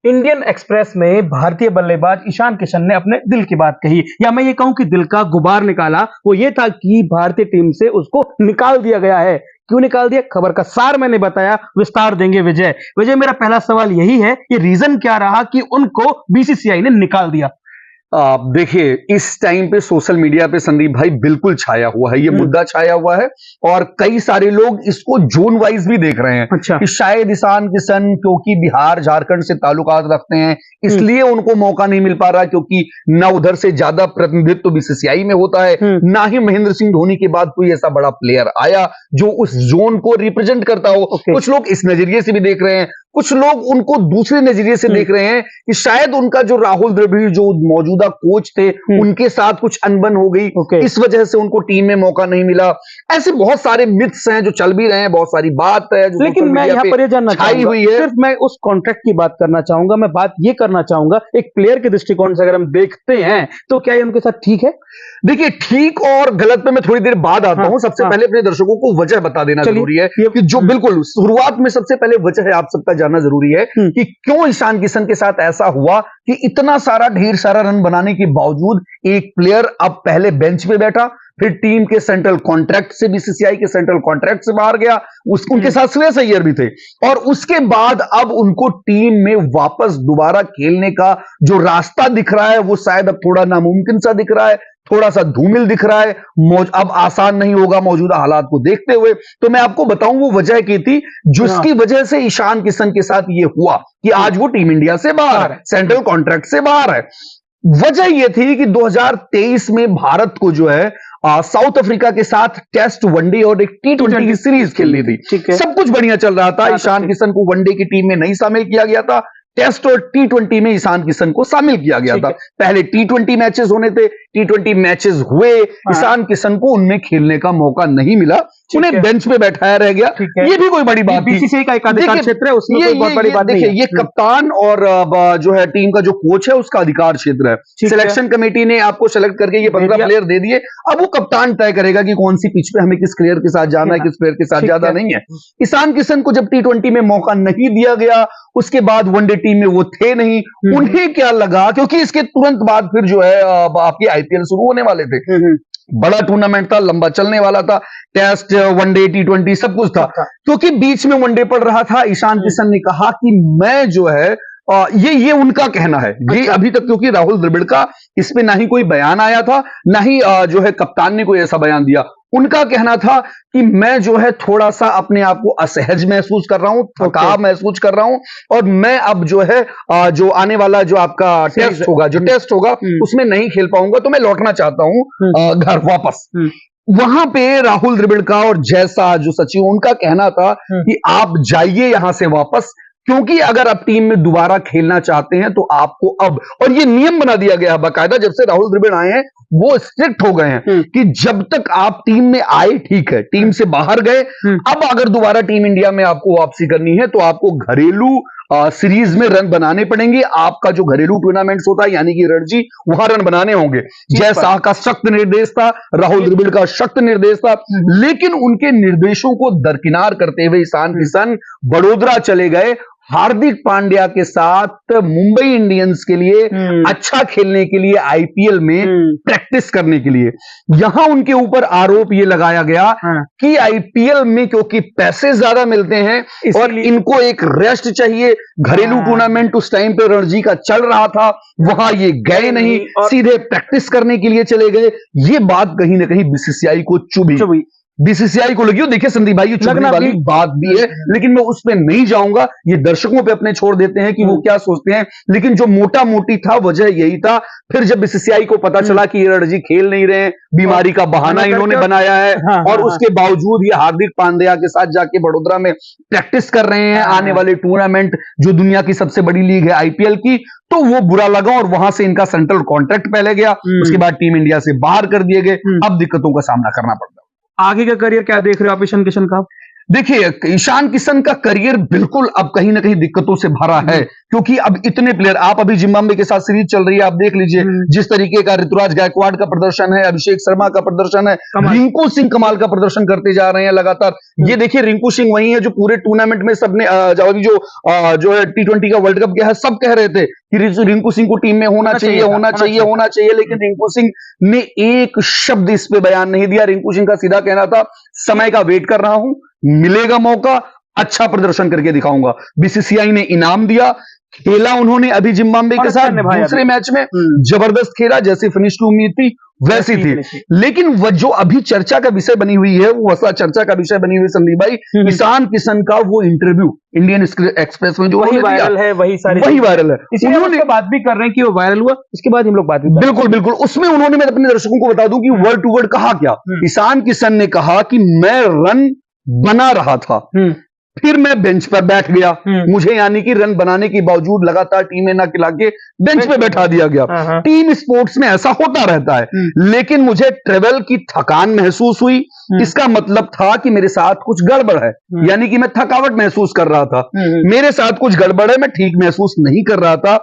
Indian express में भारतीय बल्लेबाज ईशान किशन ने अपने दिल की बात कही, या मैं ये कहूं कि दिल का गुबार निकाला। वो ये था कि भारतीय टीम से उसको निकाल दिया गया है। क्यों निकाल दिया, खबर का सार मैंने बताया, विस्तार देंगे विजय। विजय, मेरा पहला सवाल यही है कि रीजन क्या रहा कि उनको बीसीसीआई ने निकाल दिया? देखिए, इस टाइम पे सोशल मीडिया पे संदीप भाई बिल्कुल छाया हुआ है, ये मुद्दा छाया हुआ है और कई सारे लोग इसको जोन वाइज भी देख रहे हैं। अच्छा। कि शायद ईशान किशन क्योंकि बिहार झारखंड से ताल्लुकात रखते हैं इसलिए उनको मौका नहीं मिल पा रहा, क्योंकि ना उधर से ज्यादा प्रतिनिधित्व बीसीसीआई में होता है, ना ही महेंद्र सिंह धोनी के बाद कोई ऐसा बड़ा प्लेयर आया जो उस जोन को रिप्रेजेंट करता हो। कुछ लोग इस नजरिए से भी देख रहे हैं, कुछ लोग उनको दूसरे नजरिए से देख रहे हैं कि शायद उनका जो राहुल द्रविड़ जो मौजूदा कोच थे उनके साथ कुछ अनबन हो गई, इस वजह से उनको टीम में मौका नहीं मिला। ऐसे बहुत सारे मिथ्स हैं जो चल भी रहे हैं, बहुत सारी बात है जो लेकिन मैं यहाँ पर ये जानना चाहूंगा, सिर्फ मैं उस कॉन्ट्रैक्ट की बात करना चाहूंगा। मैं बात ये करना चाहूंगा एक प्लेयर के दृष्टिकोण से अगर हम देखते हैं तो क्या ये उनके साथ ठीक है? देखिए, ठीक और गलत पे मैं थोड़ी देर बाद आता हूं। सबसे पहले अपने दर्शकों को वजह बता देना जरूरी है कि जो बिल्कुल शुरुआत में सबसे पहले वजह है आप सबका जानना जरूरी है कि क्यों ईशान किशन के साथ ऐसा हुआ कि इतना सारा ढेर सारा रन बनाने के बावजूद एक प्लेयर अब पहले बेंच पे बैठा, फिर टीम के सेंट्रल कॉन्ट्रैक्ट से, बीसीसीआई के सेंट्रल कॉन्ट्रैक्ट से बाहर गया। उनके साथ श्रेयस अय्यर भी थे और उसके बाद अब उनको टीम में वापस दोबारा खेलने का जो रास्ता दिख रहा है वो शायद अब थोड़ा नामुमकिन सा दिख रहा है, थोड़ा सा धूमिल दिख रहा है। अब आसान नहीं होगा मौजूदा हालात को देखते हुए। तो मैं आपको बताऊं वो वजह की थी जिसकी वजह से ईशान किशन के साथ ये हुआ कि आज वो टीम इंडिया से बाहर है, सेंट्रल कॉन्ट्रैक्ट से बाहर है। वजह यह थी कि 2023 में भारत को जो है साउथ अफ्रीका के साथ टेस्ट, वनडे और एक T20 की सीरीज खेलनी थी। सब कुछ बढ़िया चल रहा था। ईशान किशन को वनडे की टीम में नहीं शामिल किया गया था, टेस्ट और T20 में ईशान किशन को शामिल किया गया था। पहले T20 मैचेस होने थे, T20 मैचेस हुए, ईशान किशन को उनमें खेलने का मौका नहीं मिला, उन्हें बेंच पे बैठाया रह गया। ये भी कोई बड़ी बात नहीं, बीसीसीआई का एक अधिकार क्षेत्र है, उसमें कोई बहुत बड़ी बात नहीं है। ये कप्तान और जो है टीम का जो कोच है उसका अधिकार क्षेत्र है। सिलेक्शन कमेटी ने आपको सेलेक्ट करके ये 15 प्लेयर दे दिए। अब वो कप्तान तय करेगा कि कौन सी पिच पे हमें किस प्लेयर के साथ जाना है, किस प्लेयर के साथ ज्यादा नहीं है। ईशान किशन को जब T20 में मौका नहीं दिया गया, उसके बाद वनडे टीम में वो थे नहीं, उन्हें क्या लगा, क्योंकि इसके तुरंत बाद फिर जो है आपकी आईपीएल शुरू होने वाले थे, बड़ा टूर्नामेंट था, लंबा चलने वाला था, टेस्ट, वनडे, T20 सब कुछ था। क्योंकि बीच में वनडे पड़ रहा था, ईशान किशन ने कहा कि मैं जो है ये उनका कहना है। ये अभी तक क्योंकि राहुल द्रविड़ का इस पे ना ही कोई बयान आया था, ना ही जो है कप्तान ने कोई ऐसा बयान दिया। उनका कहना था कि मैं जो है थोड़ा सा अपने आप को असहज महसूस कर रहा हूं, थकाव महसूस कर रहा हूं और मैं अब जो है जो आने वाला जो आपका टेस्ट होगा उसमें नहीं खेल पाऊंगा, तो मैं लौटना चाहता हूं घर वापस। वहां पे राहुल द्रविड़ का और जैसा जो सचिव उनका कहना था कि आप जाइए यहां से वापस, क्योंकि अगर आप टीम में दोबारा खेलना चाहते हैं तो आपको अब, और ये नियम बना दिया गया है बाकायदा, जब से राहुल द्रविड़ आए हैं वो स्ट्रिक्ट हो गए हैं कि जब तक आप टीम में आए ठीक है, टीम से बाहर गए, अब अगर दोबारा टीम इंडिया में आपको वापसी करनी है तो आपको घरेलू सीरीज में रन बनाने पड़ेंगे। आपका जो घरेलू टूर्नामेंट्स होता है यानी कि रणजी, वहां रन बनाने होंगे। जय शाह का सख्त निर्देश था, राहुल द्रविड़ का सख्त निर्देश था, लेकिन उनके निर्देशों को दरकिनार करते हुए ईशान किशन बड़ोदरा चले गए हार्दिक पांड्या के साथ मुंबई इंडियंस के लिए अच्छा खेलने के लिए, आईपीएल में प्रैक्टिस करने के लिए। यहां उनके ऊपर आरोप ये लगाया गया कि आईपीएल में क्योंकि पैसे ज्यादा मिलते हैं और इनको एक रेस्ट चाहिए, घरेलू टूर्नामेंट उस टाइम पे रणजी का चल रहा था, वहां ये गए नहीं, सीधे प्रैक्टिस करने के लिए चले गए। ये बात कहीं ना कहीं बीसीसीआई को चुभी, बीसीसीआई को लगी। देखिए संदीप भाई, ये चुभने वाली बात भी है, लेकिन मैं उस पर नहीं जाऊंगा, ये दर्शकों पे अपने छोड़ देते हैं कि वो क्या सोचते हैं। लेकिन जो मोटा मोटी था वजह यही था। फिर जब बीसीसीआई को पता चला कि ये रणजी खेल नहीं रहे, बीमारी का बहाना इन्होंने बनाया है, और उसके बावजूद ये हार्दिक पांड्या के साथ जाके बड़ोदरा में प्रैक्टिस कर रहे हैं आने वाले टूर्नामेंट जो दुनिया की सबसे बड़ी लीग है आईपीएल की, तो वो बुरा लगा और वहां से इनका सेंट्रल कॉन्ट्रैक्ट पहले गया। उसके बाद टीम इंडिया से बाहर कर दिए गए। अब दिक्कतों का सामना करना पड़ता है। आगे का करियर क्या देख रहे हो आप ईशान किशन का? देखिए, ईशान किशन का करियर बिल्कुल अब कहीं ना कहीं दिक्कतों से भरा है, क्योंकि अब इतने प्लेयर, आप अभी जिम्बाब्वे के साथ सीरीज चल रही है, आप देख लीजिए जिस तरीके का ऋतुराज गायकवाड़ का प्रदर्शन है, अभिषेक शर्मा का प्रदर्शन है, रिंकू सिंह कमाल का प्रदर्शन करते जा रहे हैं लगातार। ये देखिए, रिंकू सिंह वही है जो पूरे टूर्नामेंट में सबने जो है T20 का वर्ल्ड कप गया है, सब कह रहे थे कि रिंकू सिंह को टीम में होना चाहिए, लेकिन रिंकू सिंह ने एक शब्द इस पे बयान नहीं दिया। रिंकू सिंह का सीधा कहना था, समय का वेट कर रहा हूं, मिलेगा मौका, अच्छा प्रदर्शन करके दिखाऊंगा। बीसीसीआई ने इनाम दिया, खेला उन्होंने अभी जिम्बाब्वे के साथ दूसरे मैच में जबरदस्त खेला, जैसी फिनिश की उम्मीद थी वैसी थी। लेकिन वह जो अभी चर्चा का विषय बनी हुई है, वो वसा चर्चा का विषय बनी हुई है संदीप भाई, ईशान किशन का वो इंटरव्यू इंडियन एक्सप्रेस में जो वही वायरल है, वही वायरल है, इन्होंने बात भी कर रहे हैं कि वो वायरल हुआ, इसके बाद हम लोग बात भी बिल्कुल उसमें उन्होंने, मैं अपने दर्शकों को बता दूं कि वर्ड टू वर्ड कहा क्या। ईशान किशन ने कहा कि मैं रन बना रहा था, फिर मैं बेंच पर बैठ गया, मुझे यानी कि रन बनाने के बावजूद लगातार टीमें ना खिला के बेंच पे बैठा दिया गया। टीम स्पोर्ट्स में ऐसा होता रहता है, लेकिन मुझे ट्रेवल की थकान महसूस हुई, इसका मतलब था कि मेरे साथ कुछ गड़बड़ है, यानी कि मैं थकावट महसूस कर रहा था, मेरे साथ कुछ गड़बड़ है, मैं ठीक महसूस नहीं कर रहा था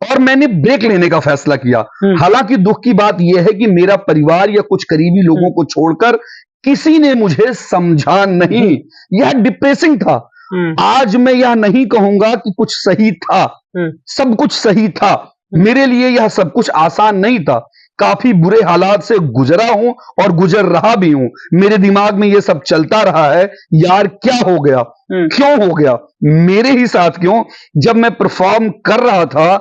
और मैंने ब्रेक लेने का फैसला किया। हालांकि दुख की बात यह है कि मेरा परिवार या कुछ करीबी लोगों को छोड़कर किसी ने मुझे समझा नहीं, यह डिप्रेसिंग था। आज मैं यह नहीं कहूंगा कि कुछ सही था, सब कुछ सही था, मेरे लिए यह सब कुछ आसान नहीं था, काफी बुरे हालात से गुजरा हूं और गुजर रहा भी हूं। मेरे दिमाग में यह सब चलता रहा है, यार क्या हो गया, क्यों हो गया, मेरे ही साथ क्यों, जब मैं परफॉर्म कर रहा था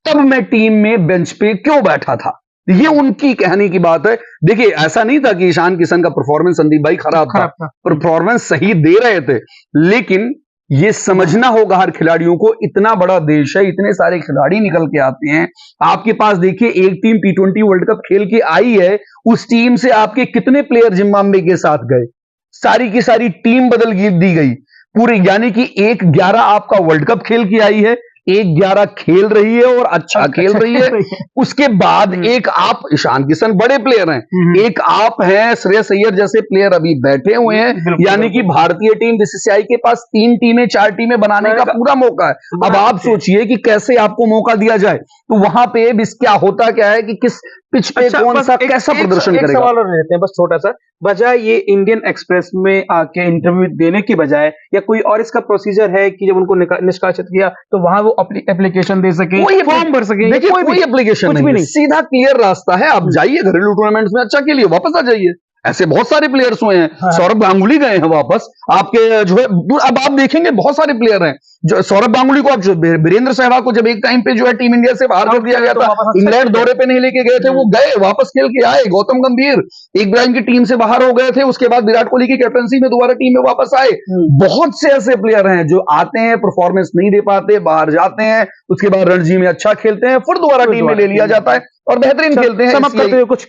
तब मैं टीम में बेंच पे क्यों बैठा था। ये उनकी कहने की बात है। देखिए, ऐसा नहीं था कि ईशान किशन का परफॉर्मेंस संदीप भाई खराब था, परफॉर्मेंस सही दे रहे थे, लेकिन ये समझना होगा हर खिलाड़ियों को, इतना बड़ा देश है, इतने सारे खिलाड़ी निकल के आते हैं आपके पास। देखिए, एक टीम T20 वर्ल्ड कप खेल के आई है, उस टीम से आपके कितने प्लेयर जिम्बाब्वे के साथ गए, सारी की सारी टीम बदल दी गई पूरी, यानी कि 1-11 आपका वर्ल्ड कप खेल के आई है, 1-11 खेल रही है और अच्छा खेल रही है। उसके बाद एक आप, ईशान किशन बड़े प्लेयर हैं, एक आप हैं, श्रेयस अय्यर जैसे प्लेयर अभी बैठे हुए हैं, यानी कि भारतीय टीम, बीसीसीआई के पास 3 टीमें 4 टीमें बनाने का पूरा मौका है। अब आप सोचिए कि कैसे आपको मौका दिया जाए, तो वहां पे क्या होता क्या है कि किस पिच पे कौन सा कैसा प्रदर्शन करेगा। सवाल और रहते हैं बस छोटा सा, बजाय ये इंडियन एक्सप्रेस में आके इंटरव्यू देने की बजाय, या कोई और इसका प्रोसीजर है कि जब उनको निष्कासित किया तो वहां वो एप्लीकेशन दे सके, फॉर्म भर सके। देखिए, कोई एप्लीकेशन नहीं, सीधा क्लियर रास्ता है, आप जाइए घरेलू टूर्नामेंट्स में अच्छा खेलिए, वापस आ जाइए। ऐसे बहुत सारे प्लेयर्स हुए हैं, सौरभ गांगुली गए हैं वापस, आपके जो है, अब आप देखेंगे बहुत सारे प्लेयर हैं, जो सौरभ गांगुली को, आप वीरेंद्र सहवाग को जब एक टाइम पे जो है टीम इंडिया से बाहर कर दिया गया था, इंग्लैंड दौरे पे नहीं लेके गए थे, वो गए वापस खेल के आए। गौतम गंभीर एक टाइम की टीम से बाहर हो गए थे, उसके बाद विराट कोहली की कैप्टनसी में दोबारा टीम में वापस आए। बहुत से ऐसे प्लेयर हैं जो आते हैं, परफॉर्मेंस नहीं दे पाते, बाहर जाते हैं, उसके बाद रणजी में अच्छा खेलते हैं, फिर दोबारा टीम में ले लिया जाता है और बेहतरीन खेलते हैं। समाप्त करते हुए कुछ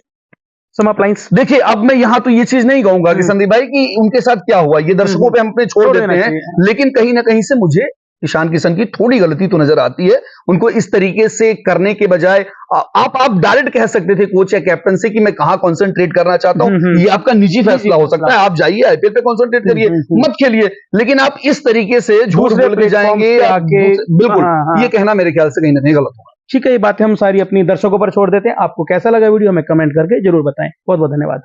समाप्त लाइंस। देखिए, अब मैं यहां तो ये चीज नहीं कहूंगा कि संदीप भाई कि उनके साथ क्या हुआ, ये दर्शकों पे हम अपने छोड़ देते हैं, लेकिन कहीं ना कहीं से मुझे ईशान किशन की थोड़ी गलती तो नजर आती है। उनको इस तरीके से करने के बजाय आप डायरेक्ट कह सकते थे कोच या कैप्टन से कि मैं कहां कंसंट्रेट करना चाहता हूं, ये आपका निजी फैसला हो सकता है, आप जाइए आईपीएल पे कंसंट्रेट करिए, मत खेलिए, लेकिन आप इस तरीके से झूठ बोल के जाएंगे, बिल्कुल ये कहना मेरे ख्याल से कहीं ना कहीं गलत होगा। ठीक है, ये बातें हम सारी अपनी दर्शकों पर छोड़ देते हैं। आपको कैसा लगा वीडियो हमें कमेंट करके जरूर बताएं। बहुत बहुत धन्यवाद।